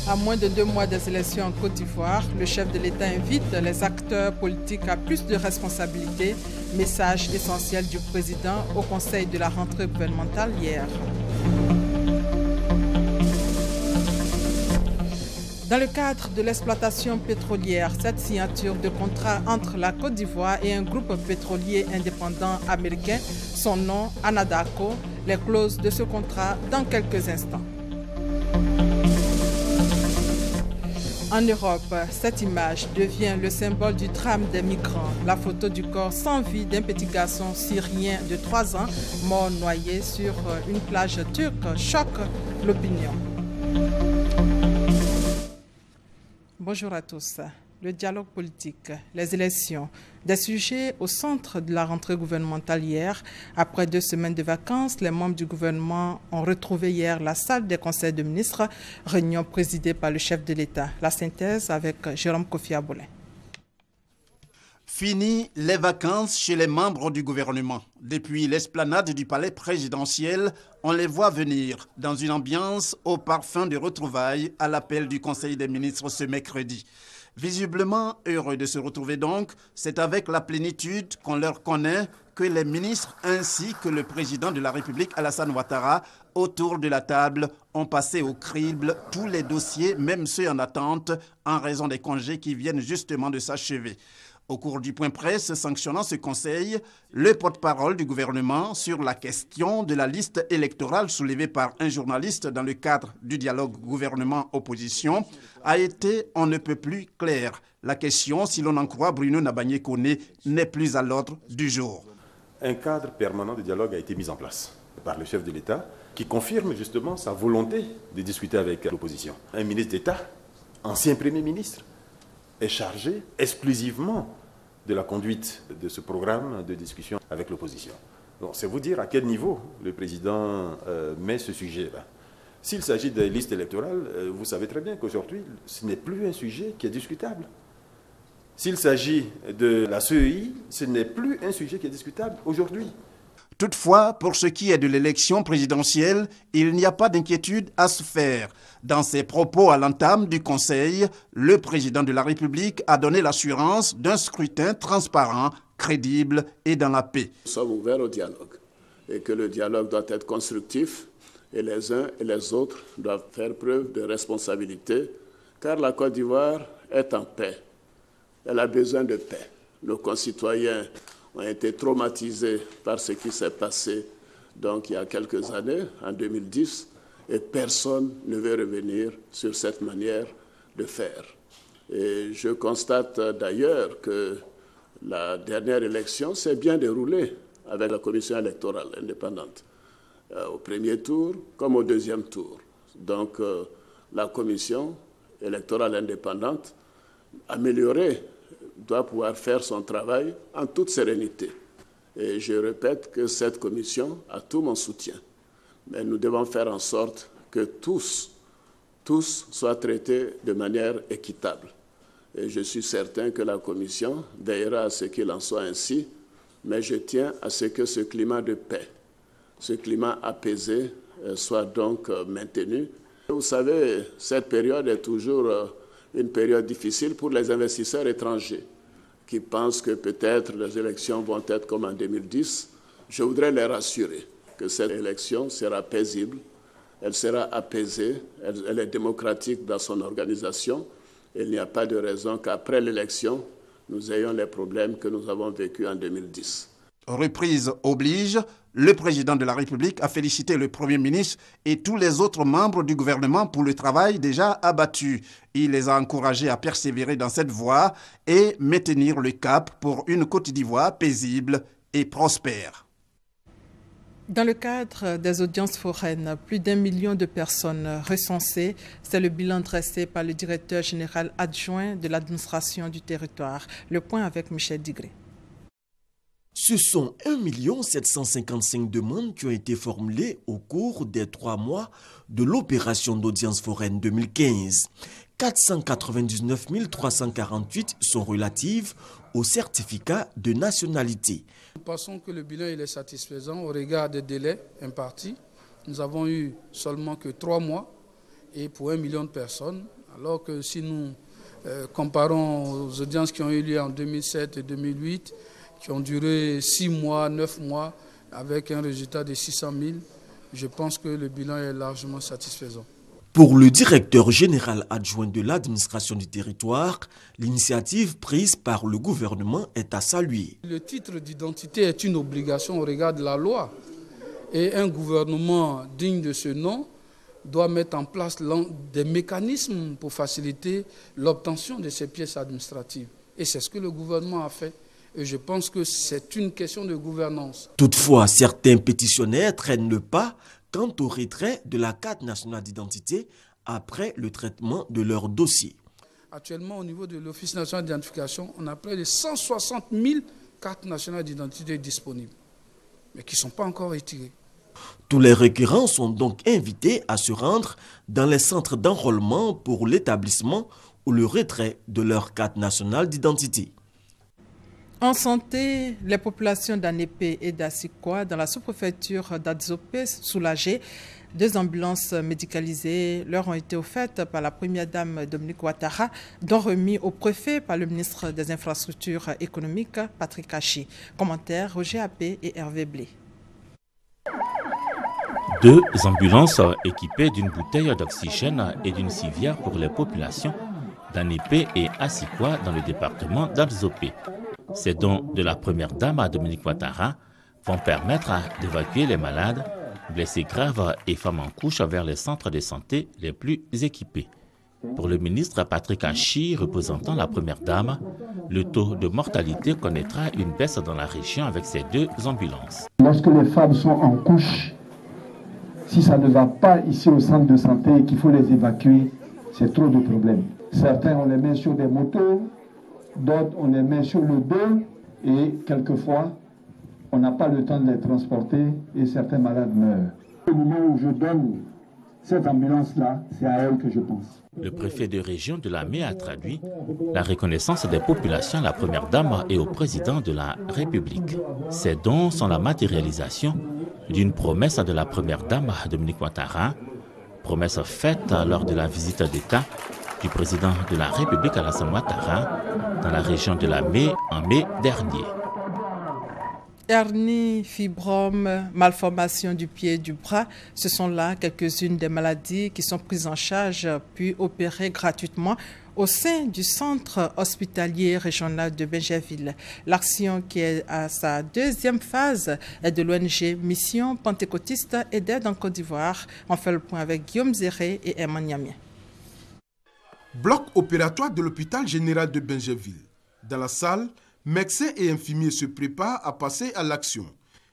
À moins de 2 mois des élections en Côte d'Ivoire, le chef de l'État invite les acteurs politiques à plus de responsabilités. Message essentiel du président au conseil de la rentrée gouvernementale hier. Dans le cadre de l'exploitation pétrolière, cette signature de contrat entre la Côte d'Ivoire et un groupe pétrolier indépendant américain, son nom Anadarko, les clauses de ce contrat dans quelques instants. En Europe, cette image devient le symbole du drame des migrants. La photo du corps sans vie d'un petit garçon syrien de 3 ans, mort noyé sur une plage turque, choque l'opinion. Bonjour à tous. Le dialogue politique, les élections, des sujets au centre de la rentrée gouvernementale hier. Après 2 semaines de vacances, les membres du gouvernement ont retrouvé hier la salle des conseils de ministres, réunion présidée par le chef de l'État. La synthèse avec Jérôme Kofi Abolin. Fini les vacances chez les membres du gouvernement. Depuis l'esplanade du palais présidentiel, on les voit venir dans une ambiance au parfum de retrouvailles à l'appel du Conseil des ministres ce mercredi. Visiblement heureux de se retrouver donc, c'est avec la plénitude qu'on leur connaît que les ministres ainsi que le président de la République Alassane Ouattara, autour de la table, ont passé au crible tous les dossiers, même ceux en attente, en raison des congés qui viennent justement de s'achever. Au cours du point presse sanctionnant ce conseil, le porte-parole du gouvernement sur la question de la liste électorale soulevée par un journaliste dans le cadre du dialogue gouvernement-opposition a été on ne peut plus clair. La question, si l'on en croit Bruno Nabagné-Koné, n'est plus à l'ordre du jour. Un cadre permanent de dialogue a été mis en place par le chef de l'État qui confirme justement sa volonté de discuter avec l'opposition. Un ministre d'État, ancien Premier ministre, est chargé exclusivement de la conduite de ce programme de discussion avec l'opposition. Donc, c'est vous dire à quel niveau le président met ce sujet-là. S'il s'agit des listes électorales, vous savez très bien qu'aujourd'hui, ce n'est plus un sujet qui est discutable. S'il s'agit de la CEI, ce n'est plus un sujet qui est discutable aujourd'hui. Toutefois, pour ce qui est de l'élection présidentielle, il n'y a pas d'inquiétude à se faire. Dans ses propos à l'entame du Conseil, le président de la République a donné l'assurance d'un scrutin transparent, crédible et dans la paix. Nous sommes ouverts au dialogue et que le dialogue doit être constructif et les uns et les autres doivent faire preuve de responsabilité car la Côte d'Ivoire est en paix. Elle a besoin de paix. Nos concitoyens ont été traumatisés par ce qui s'est passé donc, il y a quelques années, en 2010, et personne ne veut revenir sur cette manière de faire. Et je constate d'ailleurs que la dernière élection s'est bien déroulée avec la commission électorale indépendante, au premier tour comme au deuxième tour. Donc la commission électorale indépendante améliorée doit pouvoir faire son travail en toute sérénité. Et je répète que cette commission a tout mon soutien. Mais nous devons faire en sorte que tous soient traités de manière équitable. Et je suis certain que la commission veillera à ce qu'il en soit ainsi, mais je tiens à ce que ce climat de paix, ce climat apaisé soit donc maintenu. Vous savez, cette période est toujours une période difficile pour les investisseurs étrangers qui pensent que peut-être les élections vont être comme en 2010. Je voudrais les rassurer que cette élection sera paisible, elle sera apaisée, elle est démocratique dans son organisation. Il n'y a pas de raison qu'après l'élection, nous ayons les problèmes que nous avons vécus en 2010. Reprise oblige, le président de la République a félicité le Premier ministre et tous les autres membres du gouvernement pour le travail déjà abattu. Il les a encouragés à persévérer dans cette voie et maintenir le cap pour une Côte d'Ivoire paisible et prospère. Dans le cadre des audiences foraines, plus d'1 million de personnes recensées. C'est le bilan dressé par le directeur général adjoint de l'administration du territoire. Le point avec Michel Digré. Ce sont 1 755 demandes qui ont été formulées au cours des 3 mois de l'opération d'audience foraine 2015. 499 348 sont relatives au certificat de nationalité. Nous pensons que le bilan il est satisfaisant au regard des délais impartis. Nous avons eu seulement que 3 mois et pour 1 million de personnes, Alors que si nous comparons aux audiences qui ont eu lieu en 2007 et 2008, qui ont duré 6 mois, 9 mois, avec un résultat de 600 000, je pense que le bilan est largement satisfaisant. Pour le directeur général adjoint de l'administration du territoire, l'initiative prise par le gouvernement est à saluer. Le titre d'identité est une obligation au regard de la loi. Et un gouvernement digne de ce nom doit mettre en place des mécanismes pour faciliter l'obtention de ces pièces administratives. Et c'est ce que le gouvernement a fait. Et je pense que c'est une question de gouvernance. Toutefois, certains pétitionnaires traînent le pas quant au retrait de la carte nationale d'identité après le traitement de leur dossier. Actuellement, au niveau de l'Office national d'identification, on a près de 160 000 cartes nationales d'identité disponibles, mais qui ne sont pas encore retirées. Tous les requérants sont donc invités à se rendre dans les centres d'enrôlement pour l'établissement ou le retrait de leur carte nationale d'identité. En santé, les populations d'Anépé et d'Assikwa dans la sous-préfecture d'Adzopé soulagées. 2 ambulances médicalisées leur ont été offertes par la première dame Dominique Ouattara, dont remis au préfet par le ministre des Infrastructures économiques, Patrick Achi. Commentaire Roger Appé et Hervé Blé. 2 ambulances équipées d'une bouteille d'oxygène et d'une civière pour les populations d'Anépé et Assikwa dans le département d'Adzopé. Ces dons de la première dame à Dominique Ouattara vont permettre d'évacuer les malades, blessés graves et femmes en couche vers les centres de santé les plus équipés. Pour le ministre Patrick Achi, représentant la première dame, le taux de mortalité connaîtra une baisse dans la région avec ces 2 ambulances. Lorsque les femmes sont en couche, si ça ne va pas ici au centre de santé et qu'il faut les évacuer, c'est trop de problèmes. Certains, on les met sur des motos, d'autres, on les met sur le dos et quelquefois, on n'a pas le temps de les transporter et certains malades meurent. Au moment où je donne cette ambulance-là, c'est à elle que je pense. Le préfet de région de Lamé a traduit la reconnaissance des populations à la première dame et au président de la République. Ces dons sont la matérialisation d'une promesse de la première dame Dominique Ouattara, promesse faite lors de la visite d'État du président de la République Alassane Ouattara dans la région de Lamé en mai dernier. Hernie, fibrome, malformation du pied et du bras, ce sont là quelques-unes des maladies qui sont prises en charge puis opérées gratuitement au sein du centre hospitalier régional de Bingerville. L'action qui est à sa 2e phase est de l'ONG Mission Pentecôtiste et d'aide en Côte d'Ivoire. On fait le point avec Guillaume Zéré et Emma Niamien. Bloc opératoire de l'hôpital général de Bingerville. Dans la salle, médecins et infirmiers se préparent à passer à l'action.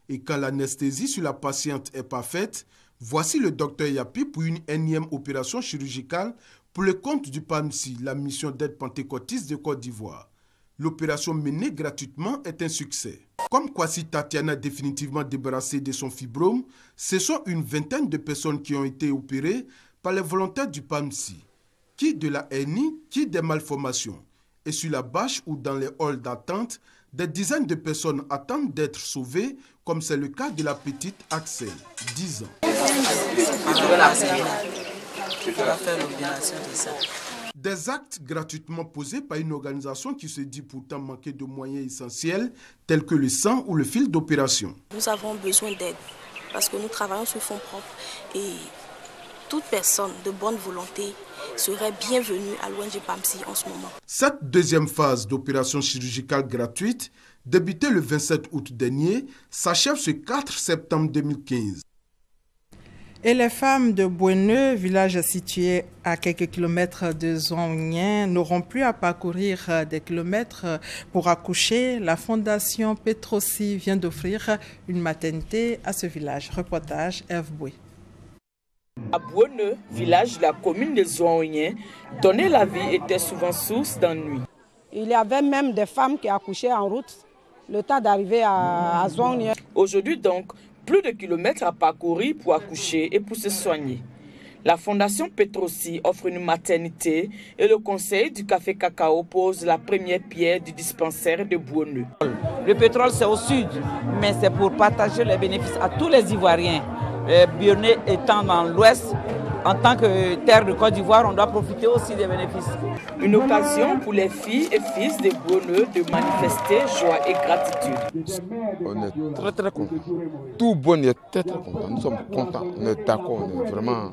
Et quand l'anesthésie sur la patiente est parfaite, voici le docteur Yapi pour une énième opération chirurgicale pour le compte du PAMSI, la mission d'aide pentecôtiste de Côte d'Ivoire. L'opération menée gratuitement est un succès. Comme Kwasi Tatiana est définitivement débarrassée de son fibrome, ce sont une vingtaine de personnes qui ont été opérées par les volontaires du PAMSI, qui de la hernie, qui des malformations. Et sur la bâche ou dans les halls d'attente, des dizaines de personnes attendent d'être sauvées, comme c'est le cas de la petite Axel, 10 ans. Des actes gratuitement posés par une organisation qui se dit pourtant manquer de moyens essentiels, tels que le sang ou le fil d'opération. Nous avons besoin d'aide parce que nous travaillons sur fonds propres et toute personne de bonne volonté serait bienvenue à l'ONG PAMSI en ce moment. Cette 2e phase d'opération chirurgicale gratuite, débutée le 27 août dernier, s'achève ce 4 septembre 2015. Et les femmes de Boueneux, village situé à quelques kilomètres de Zouanien, n'auront plus à parcourir des kilomètres pour accoucher. La fondation Petrosi vient d'offrir une maternité à ce village. Reportage Hervé Boué. À Boueneux, village de la commune de Zouanien, donner la vie était souvent source d'ennui. Il y avait même des femmes qui accouchaient en route, le temps d'arriver à Zouanien. Aujourd'hui donc, plus de kilomètres à parcourir pour accoucher et pour se soigner. La fondation Petrosi offre une maternité et le conseil du Café Cacao pose la première pierre du dispensaire de Boueneux. Le pétrole c'est au sud, mais c'est pour partager les bénéfices à tous les Ivoiriens. Boueneux étant dans l'ouest, En tant que terre de Côte d'Ivoire, on doit profiter aussi des bénéfices. Une occasion pour les filles et fils des Bonheur de manifester joie et gratitude. On est très contents. Tout bon est très content. Nous sommes contents. On est d'accord. On est vraiment.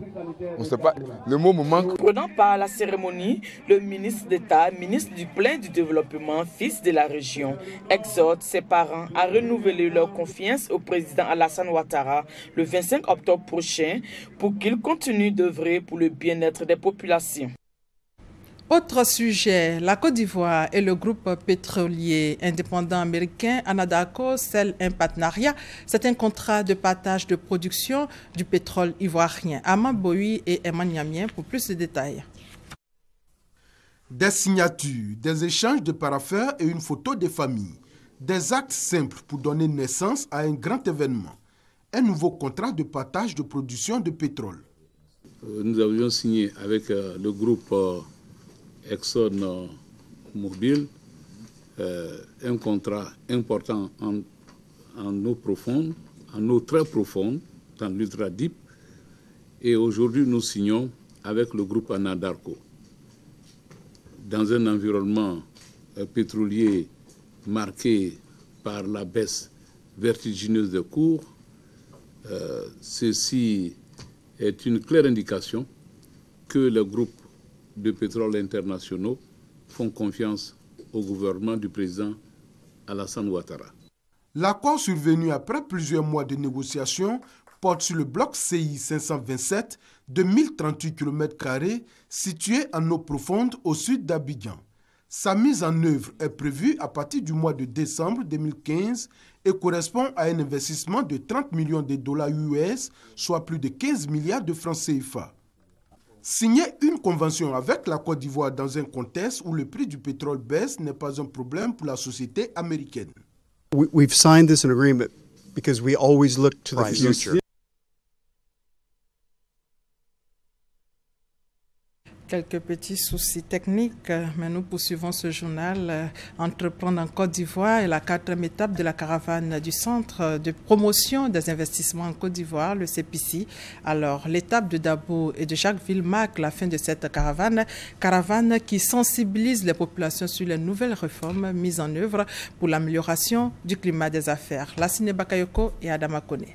On sait pas. Le mot me manque. Prenant part à la cérémonie, le ministre d'État, ministre du Plein du Développement, fils de la région, exhorte ses parents à renouveler leur confiance au président Alassane Ouattara le 25 octobre prochain pour qu'il continue d'œuvrer pour le bien-être des populations. Autre sujet, la Côte d'Ivoire et le groupe pétrolier indépendant américain Anadarko scellent un partenariat. C'est un contrat de partage de production du pétrole ivoirien. Ama Boui et Emma Niamien pour plus de détails. Des signatures, des échanges de parapheurs et une photo des familles. Des actes simples pour donner naissance à un grand événement. Un nouveau contrat de partage de production de pétrole. Nous avions signé avec le groupe Exxon Mobil un contrat important en eau profonde, en eau très profonde, dans l'ultra deep. Et aujourd'hui, nous signons avec le groupe Anadarko. Dans un environnement pétrolier marqué par la baisse vertigineuse des cours, ceci est une claire indication que les groupes de pétrole internationaux font confiance au gouvernement du président Alassane Ouattara. L'accord survenu après plusieurs mois de négociations porte sur le bloc CI 527 de 1038 km² situé en eau profonde au sud d'Abidjan. Sa mise en œuvre est prévue à partir du mois de décembre 2015 et correspond à un investissement de 30 millions de dollars US, soit plus de 15 milliards de francs CFA. Signer une convention avec la Côte d'Ivoire dans un contexte où le prix du pétrole baisse n'est pas un problème pour la société américaine. We've signed this agreement because we always look to the future. Quelques petits soucis techniques, mais nous poursuivons ce journal. Entreprendre en Côte d'Ivoire est la 4e étape de la caravane du Centre de promotion des investissements en Côte d'Ivoire, le CPC. Alors, l'étape de Dabo et de Jacquesville marque la fin de cette caravane qui sensibilise les populations sur les nouvelles réformes mises en œuvre pour l'amélioration du climat des affaires. Lassine Bakayoko et Adama Kone.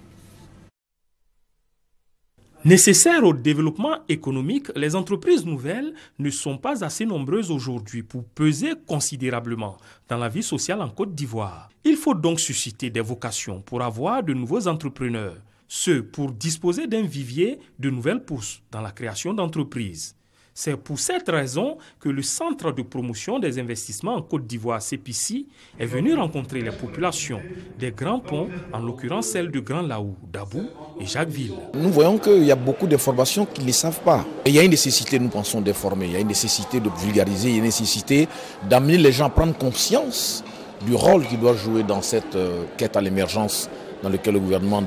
Nécessaires au développement économique, les entreprises nouvelles ne sont pas assez nombreuses aujourd'hui pour peser considérablement dans la vie sociale en Côte d'Ivoire. Il faut donc susciter des vocations pour avoir de nouveaux entrepreneurs, ce pour disposer d'un vivier de nouvelles pousses dans la création d'entreprises. C'est pour cette raison que le Centre de promotion des investissements en Côte d'Ivoire, CPC, est venu rencontrer les populations des grands ponts, en l'occurrence celles de Grand Laou, Dabou et Jacquesville. Nous voyons qu'il y a beaucoup d'informations qu'ils ne savent pas. Et il y a une nécessité, nous pensons, d'informer, il y a une nécessité de vulgariser, il y a une nécessité d'amener les gens à prendre conscience du rôle qu'ils doivent jouer dans cette quête à l'émergence dans laquelle le gouvernement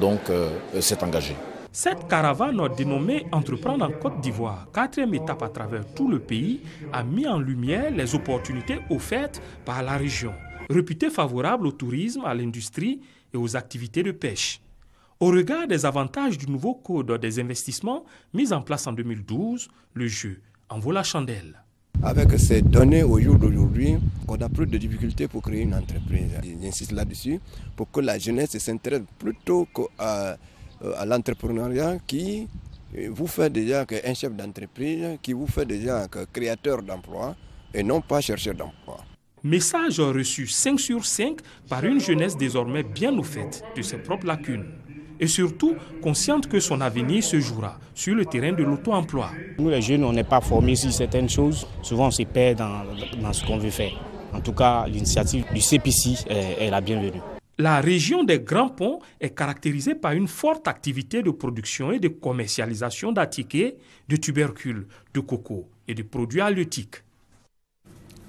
s'est engagé. Cette caravane dénommée Entreprendre en Côte d'Ivoire, 4e étape à travers tout le pays, a mis en lumière les opportunités offertes par la région, réputée favorable au tourisme, à l'industrie et aux activités de pêche. Au regard des avantages du nouveau code des investissements mis en place en 2012, le jeu en vaut la chandelle. Avec ces données au jour d'aujourd'hui, on a plus de difficultés pour créer une entreprise. J'insiste là-dessus pour que la jeunesse s'intéresse plutôt qu'à l'entrepreneuriat qui vous fait déjà un chef d'entreprise, qui vous fait déjà un créateur d'emplois et non pas chercheur d'emploi. Message reçu 5 sur 5 par une jeunesse désormais bien au fait de ses propres lacunes et surtout consciente que son avenir se jouera sur le terrain de l'auto-emploi. Nous les jeunes, on n'est pas formés sur certaines choses, souvent on se perd dans ce qu'on veut faire. En tout cas, l'initiative du CPC est la bienvenue. La région des Grands Ponts est caractérisée par une forte activité de production et de commercialisation d'attiqués, de tubercules, de coco et de produits halieutiques.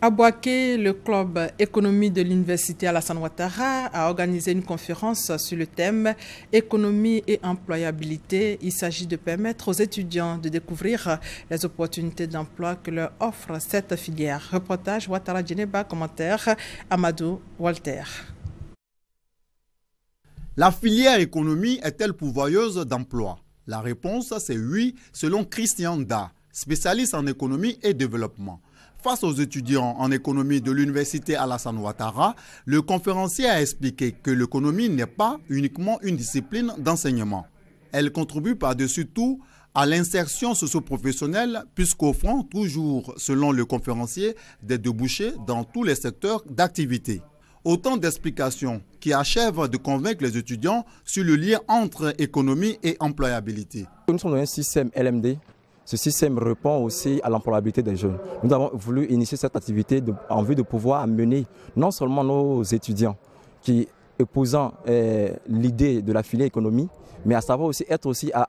À Bouaké, le club économie de l'université Alassane Ouattara a organisé une conférence sur le thème économie et employabilité. Il s'agit de permettre aux étudiants de découvrir les opportunités d'emploi que leur offre cette filière. Reportage Ouattara Djeneba, commentaire Amadou Walter. La filière économie est-elle pourvoyeuse d'emplois? La réponse, c'est oui, selon Christian Da, spécialiste en économie et développement. Face aux étudiants en économie de l'université Alassane Ouattara, le conférencier a expliqué que l'économie n'est pas uniquement une discipline d'enseignement. Elle contribue par-dessus tout à l'insertion socio-professionnelle puisqu'offrant toujours, selon le conférencier, des débouchés dans tous les secteurs d'activité. Autant d'explications qui achèvent de convaincre les étudiants sur le lien entre économie et employabilité. Nous sommes dans un système LMD. Ce système répond aussi à l'employabilité des jeunes. Nous avons voulu initier cette activité en vue de pouvoir amener non seulement nos étudiants qui épousant l'idée de la filière économie, mais à savoir aussi être aussi à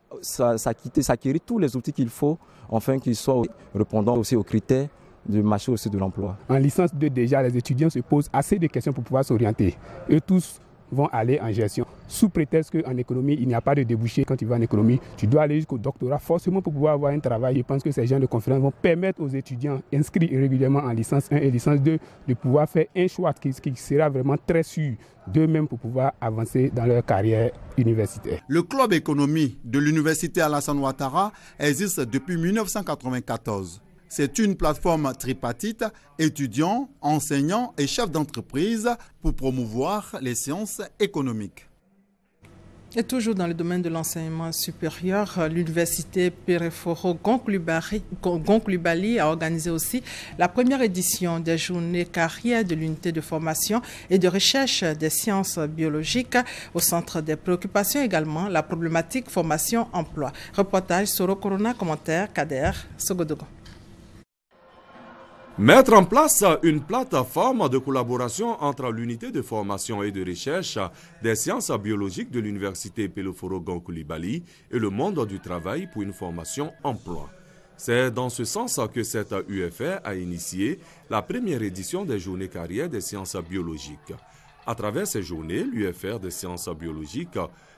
s'acquérir tous les outils qu'il faut afin qu'ils soient répondant aussi aux critères du marché aussi de l'emploi. En licence 2 déjà, les étudiants se posent assez de questions pour pouvoir s'orienter. Eux tous vont aller en gestion. Sous prétexte qu'en économie, il n'y a pas de débouché. Quand tu vas en économie, tu dois aller jusqu'au doctorat forcément pour pouvoir avoir un travail. Je pense que ces gens de conférences vont permettre aux étudiants inscrits régulièrement en licence 1 et licence 2 de pouvoir faire un choix qui sera vraiment très sûr d'eux-mêmes pour pouvoir avancer dans leur carrière universitaire. Le club économie de l'université Alassane Ouattara existe depuis 1994. C'est une plateforme tripartite, étudiants, enseignants et chefs d'entreprise pour promouvoir les sciences économiques. Et toujours dans le domaine de l'enseignement supérieur, l'université Pereforo Gonkulibali a organisé aussi la première édition des journées carrières de l'unité de formation et de recherche des sciences biologiques. Au centre des préoccupations également, la problématique formation-emploi. Reportage Soro Corona, commentaire Kader Sogodogo. Mettre en place une plateforme de collaboration entre l'unité de formation et de recherche des sciences biologiques de l'université Pereforo Gonkulibali et le monde du travail pour une formation emploi. C'est dans ce sens que cette UFR a initié la première édition des journées carrières des sciences biologiques. À travers ces journées, l'UFR des sciences biologiques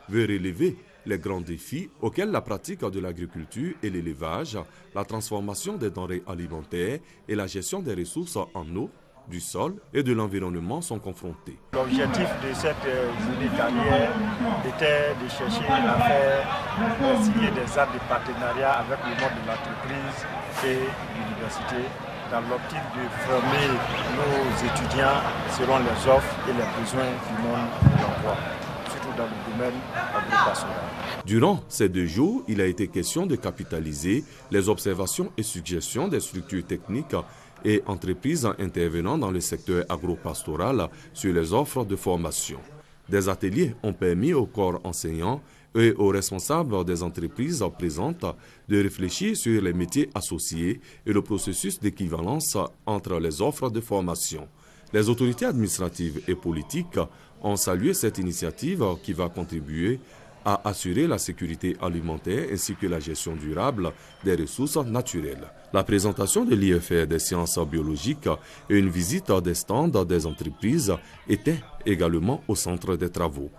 veut relever les grands défis auxquels la pratique de l'agriculture et l'élevage, la transformation des denrées alimentaires et la gestion des ressources en eau, du sol et de l'environnement sont confrontés. L'objectif de cette journée carrière était de chercher à faire signer des actes de partenariat avec le monde de l'entreprise et l'université dans l'optique de former nos étudiants selon les offres et les besoins du monde de l'emploi, surtout dans le domaine agro-pastoral. Durant ces 2 jours, il a été question de capitaliser les observations et suggestions des structures techniques et entreprises intervenant dans le secteur agro-pastoral sur les offres de formation. Des ateliers ont permis aux corps enseignants et aux responsables des entreprises présentes de réfléchir sur les métiers associés et le processus d'équivalence entre les offres de formation. Les autorités administratives et politiques ont salué cette initiative qui va contribuer à assurer la sécurité alimentaire ainsi que la gestion durable des ressources naturelles. La présentation de l'IFR des sciences biologiques et une visite des stands des entreprises étaient également au centre des travaux.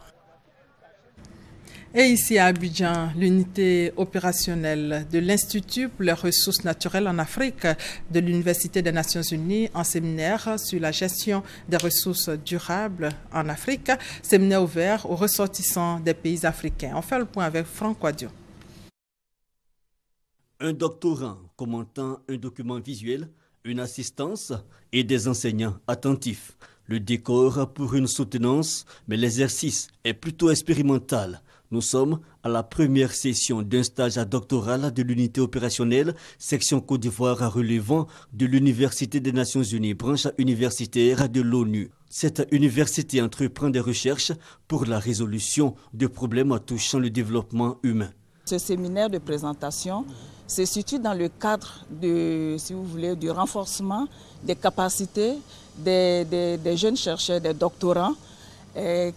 Et ici à Abidjan, l'unité opérationnelle de l'Institut pour les ressources naturelles en Afrique de l'Université des Nations Unies en séminaire sur la gestion des ressources durables en Afrique, séminaire ouvert aux ressortissants des pays africains. On fait le point avec Franck Wadio. Un doctorant commentant un document visuel, une assistance et des enseignants attentifs. Le décor pour une soutenance, mais l'exercice est plutôt expérimental. Nous sommes à la première session d'un stage doctoral de l'unité opérationnelle, section Côte d'Ivoire relevant de l'Université des Nations Unies, branche universitaire de l'ONU. Cette université entreprend des recherches pour la résolution de problèmes touchant le développement humain. Ce séminaire de présentation se situe dans le cadre de, si vous voulez, du renforcement des capacités des jeunes chercheurs, des doctorants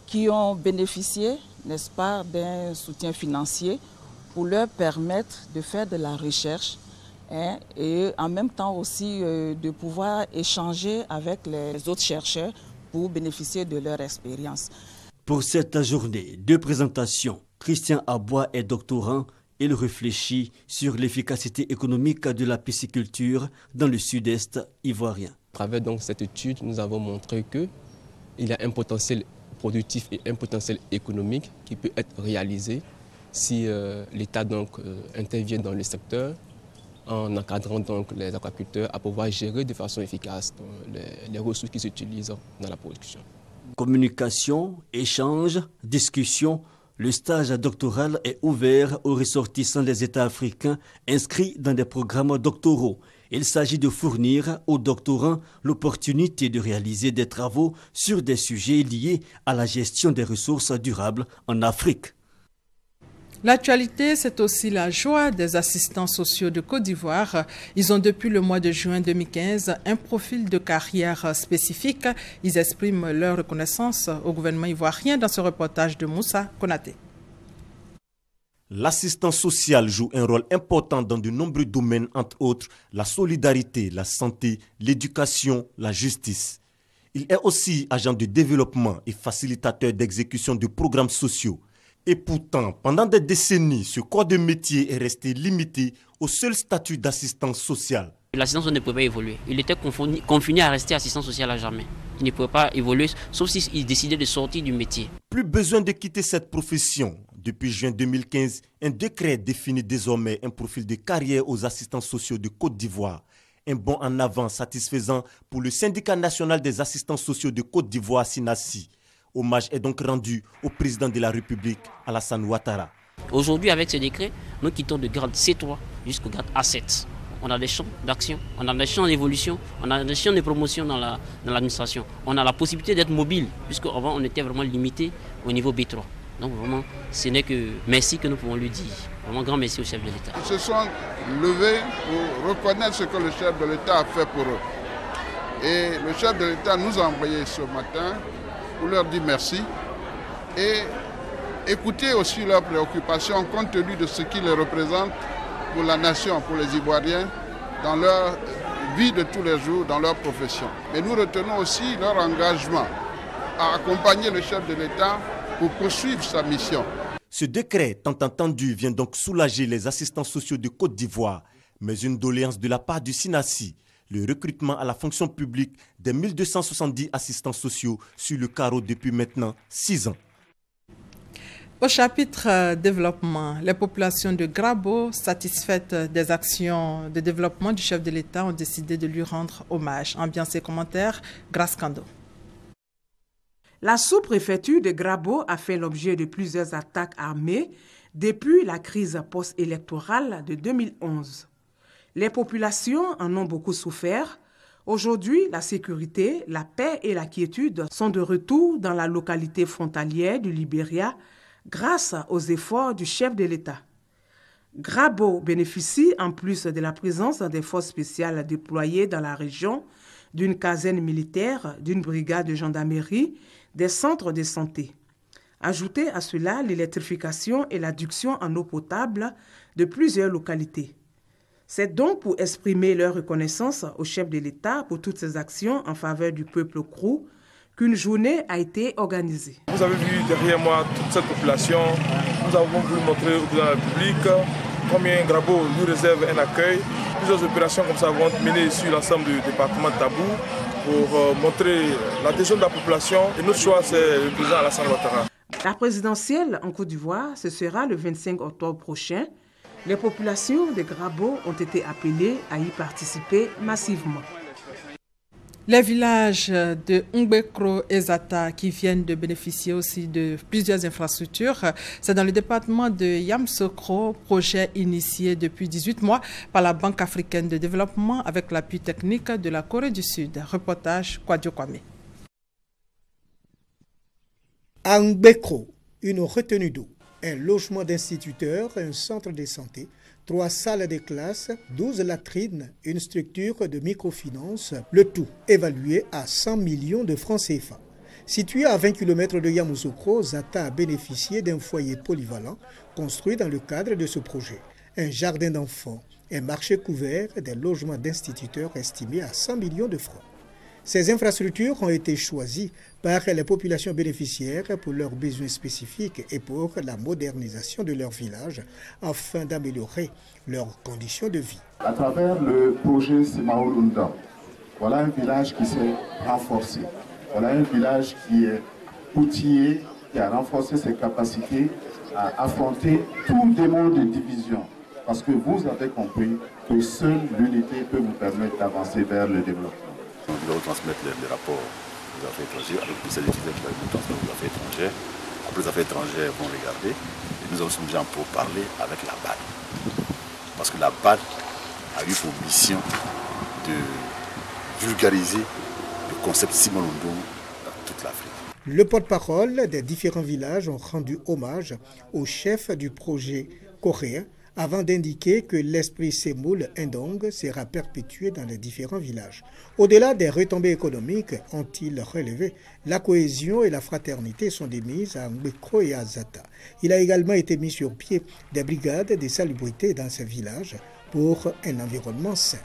qui ont bénéficié, n'est-ce pas, d'un soutien financier pour leur permettre de faire de la recherche et en même temps aussi de pouvoir échanger avec les autres chercheurs pour bénéficier de leur expérience. Pour cette journée de présentation, Christian Abois est doctorant. Il réfléchit sur l'efficacité économique de la pisciculture dans le sud-est ivoirien. À travers donc cette étude, nous avons montré qu'il y a un potentiel productif et un potentiel économique qui peut être réalisé si l'État intervient dans le secteur en encadrant donc les aquaculteurs à pouvoir gérer de façon efficace les ressources qui s'utilisent dans la production. Communication, échange, discussion. Le stage doctoral est ouvert aux ressortissants des États africains inscrits dans des programmes doctoraux. Il s'agit de fournir aux doctorants l'opportunité de réaliser des travaux sur des sujets liés à la gestion des ressources durables en Afrique. L'actualité, c'est aussi la joie des assistants sociaux de Côte d'Ivoire. Ils ont depuis le mois de juin 2015 un profil de carrière spécifique. Ils expriment leur reconnaissance au gouvernement ivoirien dans ce reportage de Moussa Konaté. L'assistant social joue un rôle important dans de nombreux domaines, entre autres la solidarité, la santé, l'éducation, la justice. Il est aussi agent de développement et facilitateur d'exécution de programmes sociaux. Et pourtant, pendant des décennies, ce corps de métier est resté limité au seul statut d'assistant social. L'assistant social ne pouvait pas évoluer. Il était confiné à rester assistant social à jamais. Il ne pouvait pas évoluer, sauf s'il décidait de sortir du métier. Plus besoin de quitter cette profession. Depuis juin 2015, un décret définit désormais un profil de carrière aux assistants sociaux de Côte d'Ivoire. Un bond en avant satisfaisant pour le syndicat national des assistants sociaux de Côte d'Ivoire, SINASI. Hommage est donc rendu au président de la République, Alassane Ouattara. Aujourd'hui, avec ce décret, nous quittons de grade C3 jusqu'au grade A7. On a des champs d'action, on a des champs d'évolution, on a des champs de promotion dans l'administration. On a la possibilité d'être mobile, puisqu'avant on était vraiment limité au niveau B3. Donc vraiment, ce n'est que merci que nous pouvons lui dire. Vraiment grand merci au chef de l'État. Ils se sont levés pour reconnaître ce que le chef de l'État a fait pour eux. Et le chef de l'État nous a envoyé ce matin pour leur dire merci et écouter aussi leurs préoccupations compte tenu de ce qui les représente pour la nation, pour les Ivoiriens, dans leur vie de tous les jours, dans leur profession. Mais nous retenons aussi leur engagement à accompagner le chef de l'État pour poursuivre sa mission. Ce décret, tant entendu, vient donc soulager les assistants sociaux de Côte d'Ivoire, mais une doléance de la part du SINASI, le recrutement à la fonction publique des 1270 assistants sociaux sur le carreau depuis maintenant 6 ans. Au chapitre développement, les populations de Grabo, satisfaites des actions de développement du chef de l'État, ont décidé de lui rendre hommage. Ambiance et commentaires, Grace Kando. La sous-préfecture de Grabo a fait l'objet de plusieurs attaques armées depuis la crise post-électorale de 2011. Les populations en ont beaucoup souffert. Aujourd'hui, la sécurité, la paix et la quiétude sont de retour dans la localité frontalière du Libéria grâce aux efforts du chef de l'État. Grabo bénéficie, en plus de la présence des forces spéciales déployées dans la région, d'une caserne militaire, d'une brigade de gendarmerie, des centres de santé. Ajoutez à cela l'électrification et l'adduction en eau potable de plusieurs localités. C'est donc pour exprimer leur reconnaissance au chef de l'État pour toutes ses actions en faveur du peuple krou qu'une journée a été organisée. Vous avez vu derrière moi toute cette population. Nous avons voulu montrer au président de la République combien Grabo nous réserve un accueil. Plusieurs opérations comme ça vont être menées sur l'ensemble du département de Tabou pour montrer l'adhésion de la population. Et notre choix, c'est le président Alassane Ouattara. La présidentielle en Côte d'Ivoire, ce sera le 25 octobre prochain. Les populations de Grabo ont été appelées à y participer massivement. Les villages de Ngbekro et Zata qui viennent de bénéficier aussi de plusieurs infrastructures, c'est dans le département de Yamsokro, projet initié depuis 18 mois par la Banque africaine de développement avec l'appui technique de la Corée du Sud. Reportage Kwadjo Kwame. À Ngbekro, une retenue d'eau, un logement d'instituteurs, un centre de santé, 3 salles de classe, 12 latrines, une structure de microfinance, le tout évalué à 100 millions de francs CFA. Situé à 20 km de Yamoussoukro, Zata a bénéficié d'un foyer polyvalent construit dans le cadre de ce projet. Un jardin d'enfants, un marché couvert, des logements d'instituteurs estimés à 100 millions de francs. Ces infrastructures ont été choisies par les populations bénéficiaires pour leurs besoins spécifiques et pour la modernisation de leur village afin d'améliorer leurs conditions de vie. À travers le projet Simaolunda, voilà un village qui s'est renforcé. Voilà un village qui est outillé, qui a renforcé ses capacités à affronter tout démon de division. Parce que vous avez compris que seule l'unité peut vous permettre d'avancer vers le développement. Nous devons transmettre les rapports aux affaires étrangères avec le service qui va nous transmettre aux affaires étrangères. Après, les affaires étrangères vont regarder et nous avons des gens pour parler avec la BAD. Parce que la BAD a eu pour mission de vulgariser le concept Simon London dans toute l'Afrique. Le porte-parole des différents villages ont rendu hommage au chef du projet coréen avant d'indiquer que l'esprit Semoule Ndong sera perpétué dans les différents villages. Au-delà des retombées économiques, ont-ils relevé, la cohésion et la fraternité sont des mises à Mbeko et à Zata. Il a également été mis sur pied des brigades de salubrité dans ces villages pour un environnement sain.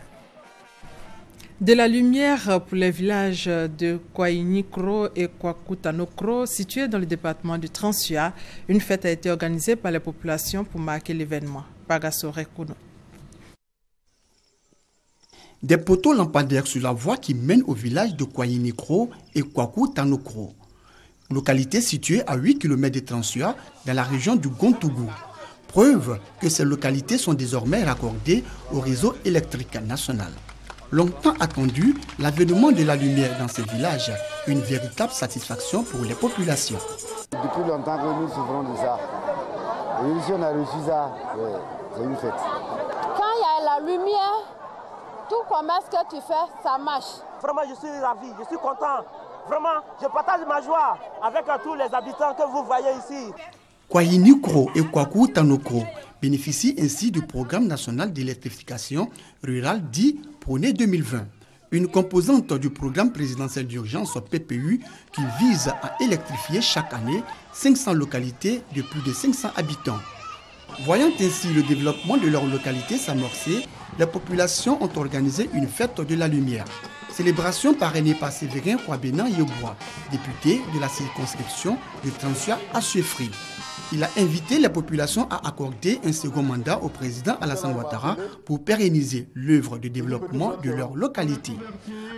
De la lumière pour les villages de Kwayinikro et Kwakutanokro, situés dans le département du Transua, une fête a été organisée par les populations pour marquer l'événement. Des poteaux lampadaires sur la voie qui mène au village de Kwayinikro et Kwakutanokro, localité située à 8 km de Transua dans la région du Gontougou. Preuve que ces localités sont désormais raccordées au réseau électrique national. Longtemps attendu, l'avènement de la lumière dans ces villages, une véritable satisfaction pour les populations. Depuis longtemps que nous souffrons de ça. Et ici on a reçu ça, c'est une fête. Quand il y a la lumière, tout commerce que tu fais, ça marche. Vraiment, je suis ravi, je suis content. Vraiment, je partage ma joie avec tous les habitants que vous voyez ici. Kwayinikro et Kwakutanokro bénéficient ainsi du programme national d'électrification rurale dit Prôné 2020, une composante du programme présidentiel d'urgence PPU qui vise à électrifier chaque année 500 localités de plus de 500 habitants. Voyant ainsi le développement de leur localité s'amorcer, les populations ont organisé une fête de la lumière. Célébration parrainée par Séverin Kwabena Yeboah, député de la circonscription de Transua à Suefri. Il a invité les populations à accorder un second mandat au président Alassane Ouattara pour pérenniser l'œuvre de développement de leur localité.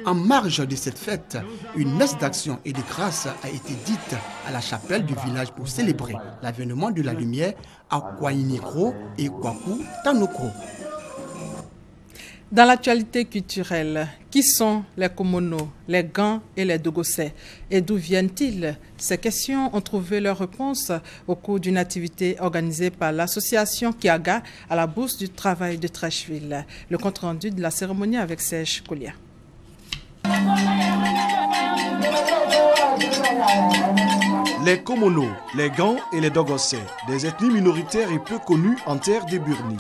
En marge de cette fête, une messe d'action et de grâce a été dite à la chapelle du village pour célébrer l'avènement de la lumière à Kwayinikro et Kwakutanokro. Dans l'actualité culturelle, qui sont les Komono, les Gans et les Dogosais? Et d'où viennent-ils? Ces questions ont trouvé leur réponse au cours d'une activité organisée par l'association Kiaga à la Bourse du Travail de Trècheville. Le compte-rendu de la cérémonie avec Serge Kolia. Les Komono, les Gans et les Dogosais, des ethnies minoritaires et peu connues en terre des Burnis.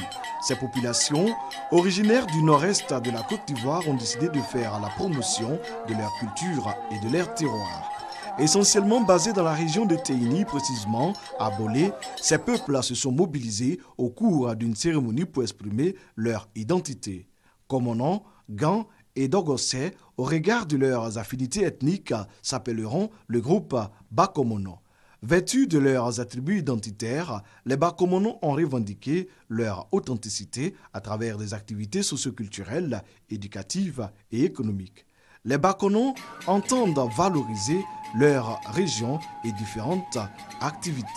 Ces populations, originaires du nord-est de la Côte d'Ivoire, ont décidé de faire la promotion de leur culture et de leur terroir. Essentiellement basés dans la région de Teini, précisément à Bolé, ces peuples se sont mobilisés au cours d'une cérémonie pour exprimer leur identité. Komono, Gans et Dogosais, au regard de leurs affinités ethniques, s'appelleront le groupe Bakomono. Vêtus de leurs attributs identitaires, les Bakomono ont revendiqué leur authenticité à travers des activités socioculturelles, éducatives et économiques. Les Bakono entendent valoriser leur région et différentes activités.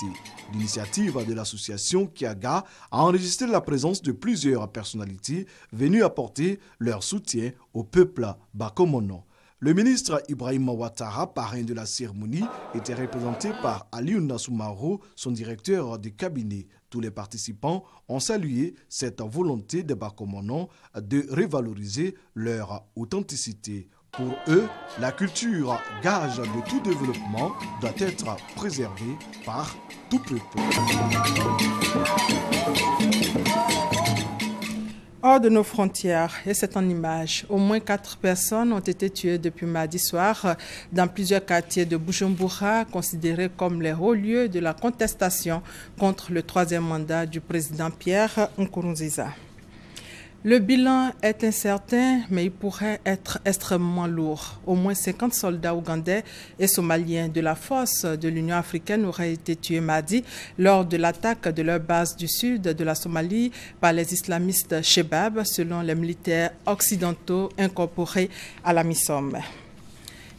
L'initiative de l'association Kiaga a enregistré la présence de plusieurs personnalités venues apporter leur soutien au peuple Bakomono. Le ministre Ibrahima Ouattara, parrain de la cérémonie, était représenté par Alioune Soumaro, son directeur de cabinet. Tous les participants ont salué cette volonté des Bakomono de revaloriser leur authenticité. Pour eux, la culture, gage de tout développement, doit être préservée par tout peuple. Hors de nos frontières, et c'est en image, au moins 4 personnes ont été tuées depuis mardi soir dans plusieurs quartiers de Bujumbura, considérés comme les hauts lieux de la contestation contre le 3e mandat du président Pierre Nkurunziza. Le bilan est incertain, mais il pourrait être extrêmement lourd. Au moins 50 soldats ougandais et somaliens de la force de l'Union africaine auraient été tués mardi lors de l'attaque de leur base du sud de la Somalie par les islamistes Shebab, selon les militaires occidentaux incorporés à la MISOM.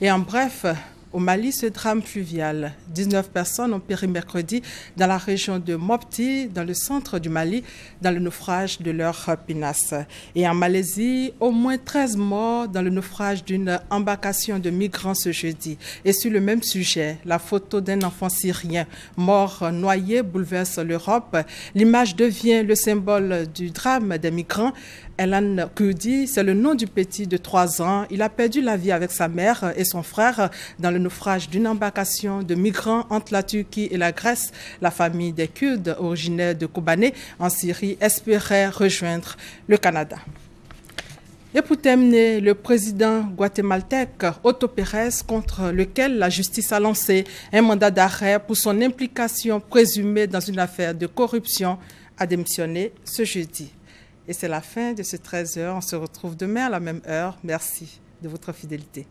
Et en bref, Au Mali, ce drame fluvial. 19 personnes ont péri mercredi dans la région de Mopti, dans le centre du Mali, dans le naufrage de leur pinasse. Et en Malaisie, au moins 13 morts dans le naufrage d'une embarcation de migrants ce jeudi. Et sur le même sujet, la photo d'un enfant syrien mort noyé bouleverse l'Europe. L'image devient le symbole du drame des migrants. Elan Kurdi, c'est le nom du petit de 3 ans. Il a perdu la vie avec sa mère et son frère dans le naufrage d'une embarcation de migrants entre la Turquie et la Grèce. La famille des Kurdes originaires de Kobané en Syrie espérait rejoindre le Canada. Et pour terminer, le président guatémaltèque Otto Pérez, contre lequel la justice a lancé un mandat d'arrêt pour son implication présumée dans une affaire de corruption, a démissionné ce jeudi. Et c'est la fin de ce 13h. On se retrouve demain à la même heure. Merci de votre fidélité.